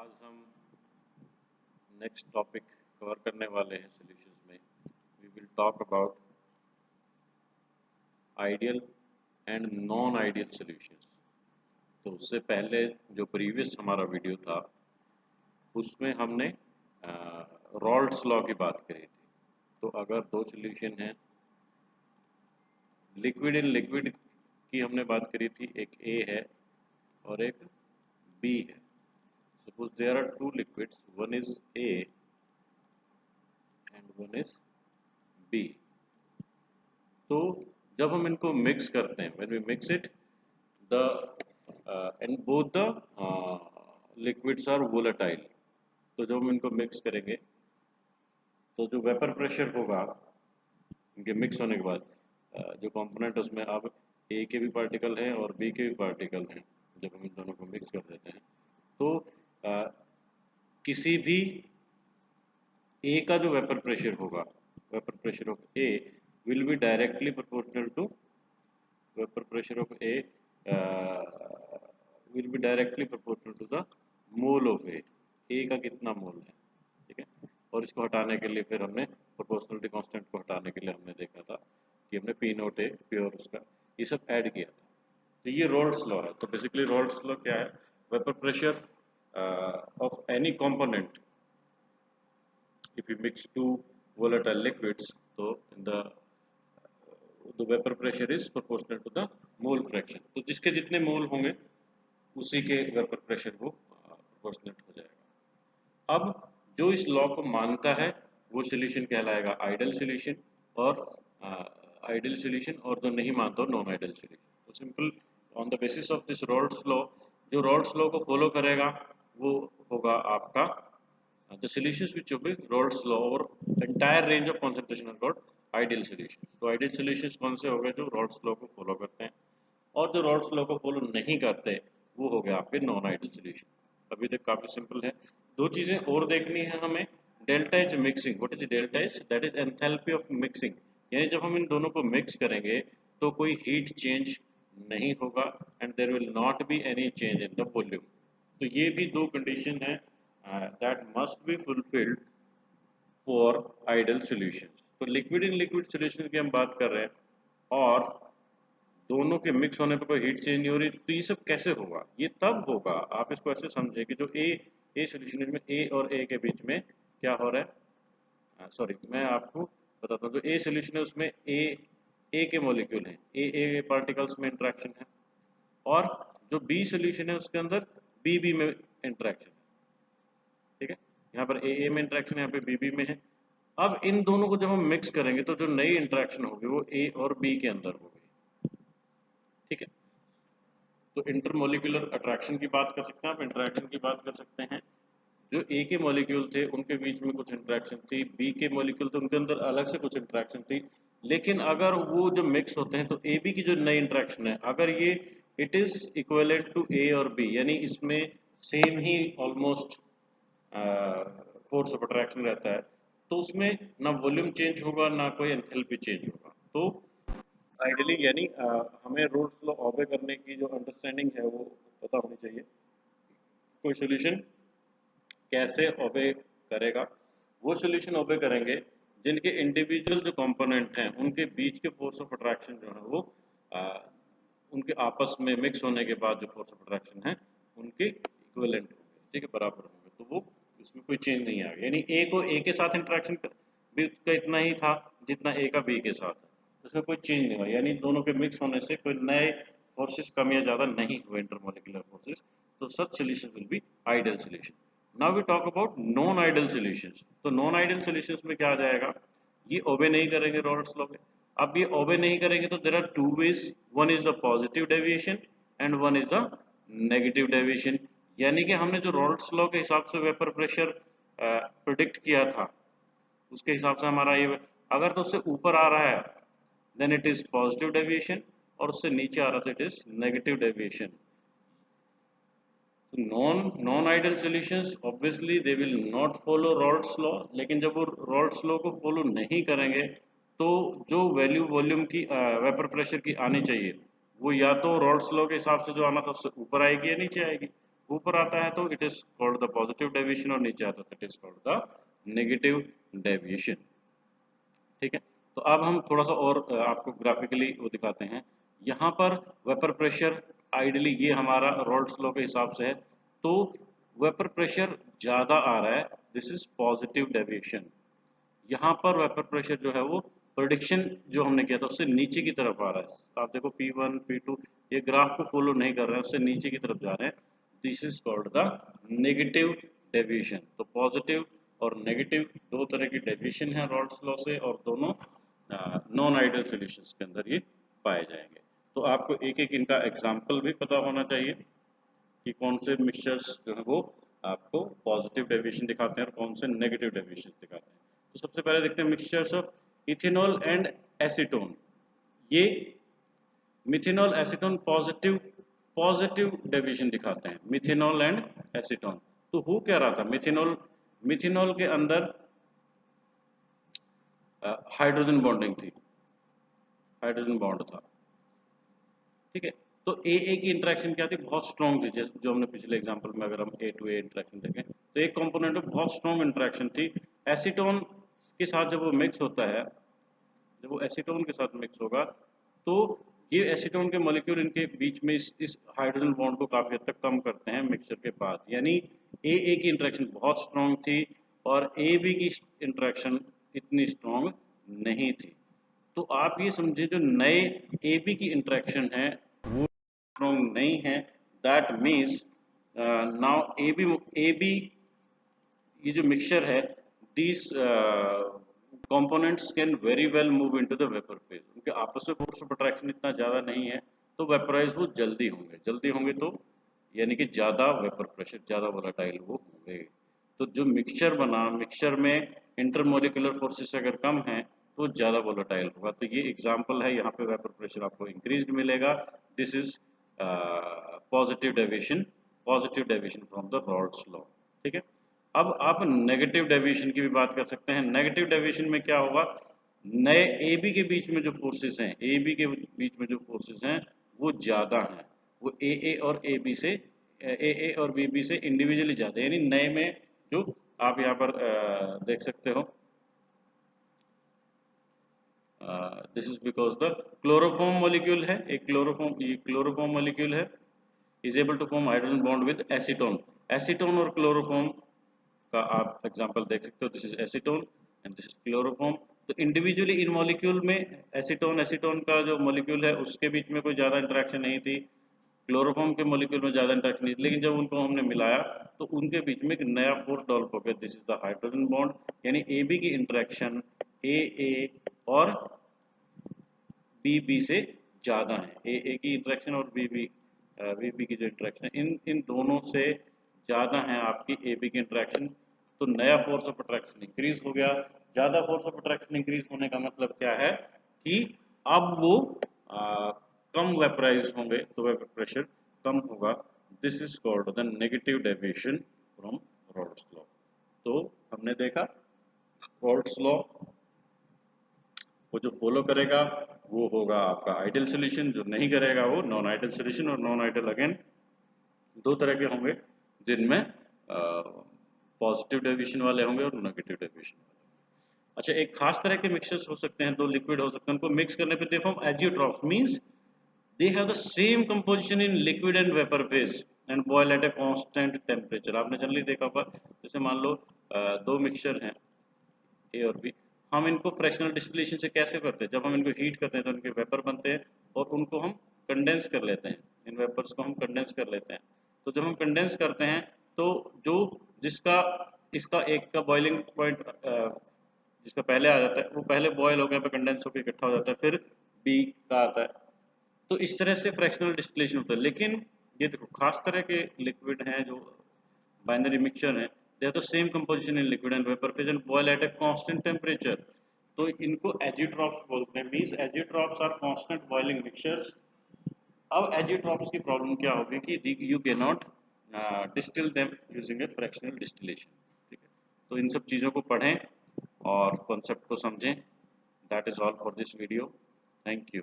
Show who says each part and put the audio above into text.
Speaker 1: आज हम next topic cover करने वाले हैं सॉल्यूशंस में। We will talk about ideal and non ideal solutions. तो उससे पहले जो प्रीवियस हमारा वीडियो था उसमें हमने रॉल्ड्स लॉ की बात करी थी। तो अगर दो सॉल्यूशन हैं, लिक्विड इन लिक्विड की हमने बात करी थी, एक ए है और एक बी है। Suppose there are two liquids, one is A and one is B. तो जब हम इनको मिक्स करते हैं, when we mix it, the and both the liquids are volatile. तो जब हम इनको मिक्स करेंगे तो जो वेपर प्रेशर होगा इनके मिक्स होने के बाद, जो कंपोनेंट उसमें अब ए के भी पार्टिकल हैं और बी के भी पार्टिकल हैं, जब हम इन दोनों को मिक्स कर देते हैं तो किसी भी ए का जो वेपर प्रेशर होगा, vapour pressure of A will be directly proportional to vapour pressure of A will be directly proportional to the mole of A का कितना मोल है, ठीक है। और इसको हटाने के लिए फिर हमने प्रोपोर्शनलिटी कांस्टेंट को हटाने के लिए हमने देखा था कि हमने पी नोट ए प्योर उसका ये सब ऐड किया था। तो ये रॉल्ड्स लॉ है। तो बेसिकली रॉल्ड्स लॉ क्या है? Vapour pressure of any component if you mix two volatile liquids, so in the vapor pressure is proportional to the mole fraction. तो जिसके जितने मोल होंगे उसी के वेपर प्रेशर वो प्रोपोर्शनेट हो जाएगा। अब जो इस लॉ को मानता है वो सॉल्यूशन कहलाएगा आइडियल सॉल्यूशन, और आइडियल सॉल्यूशन, और जो नहीं मानता नॉन आइडियल सॉल्यूशन। तो simple on the basis of this Raoult's law, जो रॉल्ड्स लॉ को फॉलो करेगा वो होगा आपका the solutions which obey Raoult's law over entire range of concentration are called ideal solutions. तो ideal solutions कौन से हो गए? जो Raoult's law को फॉलो करते हैं, और जो Raoult's law को फॉलो नहीं करते वो हो गए आपके नॉन आइडियल सॉल्यूशन। अभी तक काफी सिंपल है। दो चीजें और देखनी है हमें। Delta H mixing, what is delta H? That is enthalpy of mixing, यानी जब हम इन दोनों को मिक्स करेंगे तो कोई हीट चेंज नहीं होगा and there will not be any change in the volume. तो ये भी दो कंडीशन है that must be fulfilled for ideal solutions. तो लिक्विड इन लिक्विड सॉल्यूशन की हम बात कर रहे हैं और दोनों के मिक्स होने पर कोई हीट चेंज नहीं हो रही, तो ये सब कैसे होगा? ये तब होगा, आप इसको ऐसे समझे कि जो ए सॉल्यूशन में ए और ए के बीच में क्या हो रहा है, सॉरी मैं आपको बताता हूँ। जो ए सॉल्यूशन है उसमें ए के मॉलिक्यूल हैं, ए पार्टिकल्स में इंट्रैक्शन है, और जो बी सॉल्यूशन है उसके अंदर बी में इंट्रैक्शन है, ठीक है। यहाँ पर ए में इंट्रैक्शन है, यहाँ पे बी में है। अब इन दोनों को जब हम मिक्स करेंगे तो जो नई इंट्रैक्शन होगी वो ए और बी के अंदर होगी, ठीक है। तो इंटरमोलिकुलर अट्रैक्शन की बात कर सकते हैं आप, इंट्रैक्शन की बात कर सकते हैं। जो ए के मॉलिक्यूल थे उनके बीच में कुछ इंट्रैक्शन थी, बी के मॉलिक्यूल थे उनके अंदर अलग से कुछ इंट्रैक्शन थी, लेकिन अगर वो जब मिक्स होते हैं तो ए बी की जो नई इंट्रैक्शन है, अगर ये इट इज इक्विवेलेंट टू ए और बी, यानी इसमें same he almost force of attraction रहता है, तो उसमें ना वॉल्यूम चेंज होगा ना कोई एंथैल्पी चेंज होगा। तो आइडियली यानी हमें रूल्स लॉ ऑबे करने की जो अंडरस्टैंडिंग है वो पता होनी चाहिए। कोई सॉल्यूशन कैसे ऑबे करेगा? वो सॉल्यूशन ऑबे करेंगे जिनके इंडिविजुअल जो कंपोनेंट हैं उनके बीच के फोर्स ऑफ अट्रैक्शन जो है वो उनके आपस में मिक्स होने के बाद जो फोर्स ऑफ अट्रैक्शन है उनके इक्विवेलेंट होंगे, ठीक है, बराबर होंगे। तो वो इसमें कोई चेंज नहीं आएगा, यानी ए को ए के साथ इंटरेक्शन भी का इतना ही था जितना ए का बी के साथ है, उसमें कोई चेंज नहीं हुआ, यानी दोनों के मिक्स होने से कोई नए फोर्सेस कम या ज़्यादा नहीं हुए, इंटरमोलिकुलर फोर्सेस। तो such solution will be ideal solution. Now we talk about non ideal solutions. तो नॉन आइडियल सॉल्यूशंस में क्या आ जाएगा? ये ओबे नहीं करेंगे रॉल्ड्स लॉ के। अब ये ओबे नहीं करेंगे तो there are two ways, one is the positive deviation and one is the negative deviation. यानी कि हमने जो रॉल्ड्स लॉ के हिसाब से वेपर प्रेशर प्रिडिक्ट किया था उसके हिसाब से हमारा ये, अगर तो उससे ऊपर आ रहा है then it is positive deviation, और उससे नीचे आ रहा है तो it is negative deviation. Non ideal solutions obviously they will not follow Raoult's law, लेकिन जब वो रॉल्ड्स लॉ को फॉलो नहीं करेंगे तो जो वैल्यू वॉल्यूम की वेपर प्रेशर की आनी चाहिए वो या तो रॉल्ड्स लॉ के हिसाब से जो आना था उससे ऊपर आएगी या नीचे आएगी। ऊपर आता है तो it is called the positive deviation और नीचे आता है तो it is called the negative deviation. ठीक है, तो अब हम थोड़ा सा और आपको ग्राफिकली वो दिखाते हैं। यहाँ पर वेपर प्रेशर आइडली ये हमारा रॉल्स लॉ के हिसाब से है, तो वेपर प्रेशर ज़्यादा आ रहा है, दिस इज पॉजिटिव डेविएशन। यहाँ पर वेपर प्रेशर जो है वो प्रेडिक्शन जो हमने किया था उससे नीचे की तरफ आ रहा है। आप देखो P1 P2 ये ग्राफ को फॉलो नहीं कर रहे हैं, उससे नीचे की तरफ जा रहे हैं, this is called the negative deviation. तो पॉजिटिव और नेगेटिव दो तरह की डेविएशन है रॉल्स लॉ से, और दोनों नॉन आइडियल सॉल्यूशंस के अंदर ये पाए जाएंगे। तो आपको एक एक इनका एग्जाम्पल भी पता होना चाहिए कि कौन से मिक्सचर्स जो है वो आपको पॉजिटिव डेविएशन दिखाते हैं और कौन से नेगेटिव डेविएशन दिखाते हैं। तो सबसे पहले देखते हैं mixtures of ethanol and acetone. ये methanol acetone positive positive deviation दिखाते हैं, मिथेनॉल एंड एसीटोन। तो हो क्या रहा था, मिथेनॉल मिथेनॉल के अंदर हाइड्रोजन बॉन्डिंग थी, हाइड्रोजन बॉन्ड था। ठीक है, तो ए की इंटरेक्शन क्या थी, बहुत स्ट्रॉन्ग थी, जैसे जो हमने पिछले एग्जांपल में अगर हम ए टू ए इंटरेक्शन देखें तो एक कंपोनेंट में बहुत स्ट्रॉन्ग इंटरेक्शन थी। एसीटोन के साथ जब वो मिक्स होता है, जब वो एसीटोन के साथ मिक्स होगा तो ये एसीटोन के मॉलिक्यूल इनके बीच में इस हाइड्रोजन बॉन्ड को काफ़ी हद तक कम करते हैं मिक्सचर के बाद। यानी ए की इंटरेक्शन बहुत स्ट्रॉन्ग थी और ए बी की इंटरेक्शन इतनी स्ट्रॉन्ग नहीं थी। तो आप ये समझे जो नए ए बी की इंटरेक्शन है वो स्ट्रॉन्ग नहीं है, that means now A B ये जो मिक्सचर है, these components can very well move into the vapour phase. उनके आपस में फोर्स ऑफ अट्रैक्शन इतना ज़्यादा नहीं है तो वेपराइज वो जल्दी होंगे तो यानी कि ज़्यादा वेपर प्रेशर, ज़्यादा वोलेटाइल वो होंगे। तो जो मिक्सचर बना, मिक्सचर में इंटरमोलिकुलर फोर्सेस अगर कम हैं तो ज़्यादा वोलेटाइल होगा। तो ये एग्जांपल है, यहाँ पे वेपर प्रेशर आपको इंक्रीज्ड मिलेगा, this is positive deviation from the Rawls law. ठीक है, अब आप नेगेटिव डेविएशन की भी बात कर सकते हैं। नेगेटिव डेविएशन में क्या होगा, नए ए बी के बीच में जो फोर्सेस हैं, ए बी के बीच में जो फोर्सेस हैं वो ज़्यादा हैं, वो ए और ए बी से ए और बी से इंडिविजुअली ज़्यादा, यानी नए में जो आप यहाँ पर देख सकते हो, this is because the chloroform molecule है, एक क्लोरोफॉर्म मॉलिक्यूल है, is able to form hydrogen bond with acetone. Acetone और क्लोरोफॉर्म का आप एग्जांपल देख सकते हो, this is acetone and this is chloroform. तो इंडिविजुअली इन मॉलिक्यूल में एसीटोन का जो मॉलिक्यूल है उसके बीच में कोई ज़्यादा इंटरेक्शन नहीं थी, क्लोरोफॉर्म के मॉलिक्यूल में ज़्यादा इंटरेक्शन नहीं थी, लेकिन जब उनको हमने मिलाया तो उनके बीच में एक नया फोर्स डेवलप हो गया, this is the hydrogen bond. यानी ए बी की इंटरेक्शन ए और बी से ज़्यादा है, ए की इंटरेक्शन और बी की जो इंटरेक्शन है इन दोनों से ज़्यादा है आपकी ए बी की इंटरेक्शन। तो नया फोर्स ऑफ अट्रैक्शन इंक्रीज हो गया। ज़्यादा फोर्स ऑफ अट्रैक्शन इंक्रीज होने का मतलब क्या है कि अब वो कम वेपराइज होंगे तो वेपर प्रेशर कम होगा, this is called the negative deviation from Rawls law. तो हमने देखा रॉल्स लॉ वो जो फॉलो करेगा वो होगा आपका आइडियल सॉल्यूशन, जो नहीं करेगा वो नॉन आइडियल सॉल्यूशन। और नॉन आइडियल अगेन दो तरह के होंगे, जिनमें पॉजिटिव डेविएशन वाले होंगे और नेगेटिव डेविएशन वाले। अच्छा, एक खास तरह के मिक्सचर्स हो सकते हैं, दो लिक्विड हो सकते हैं, उनको मिक्स करने पे they form azeotropes, means they have the same composition in liquid and vapour phase and boil at a constant temperature. आपने जनरली देखा होगा, जैसे मान लो दो मिक्सचर हैं ए और बी, हम इनको फ्रैक्शनल डिस्टिलेशन से कैसे करते हैं, जब हम इनको हीट करते हैं तो इनके वेपर बनते हैं और उनको हम कंडेंस कर लेते हैं, इन वेपर्स को हम कंडेंस कर लेते हैं। तो जब हम कंडेंस करते हैं तो जो जिसका इसका एक का बॉइलिंग पॉइंट जिसका पहले आ जाता है वो पहले बॉयल हो गया पे कंडेंस होकर इकट्ठा हो जाता है, फिर बी का आता है। तो इस तरह से फ्रैक्शनल डिस्टिलेशन होता है। लेकिन ये देखो खास तरह के लिक्विड हैं जो बाइनरी मिक्सचर है, they have the same composition in liquid and vapour phase and boil at a constant temperature. तो इनको एजियोट्रॉप्स बोलते हैं, means azeotropes are constant boiling mixtures. अब एजियोट्रॉप्स की प्रॉब्लम क्या होगी कि you can not distil them using a fractional distillation. ठीक है, तो इन सब चीज़ों को पढ़ें और कॉन्सेप्ट को समझें। That is all for this video, thank you.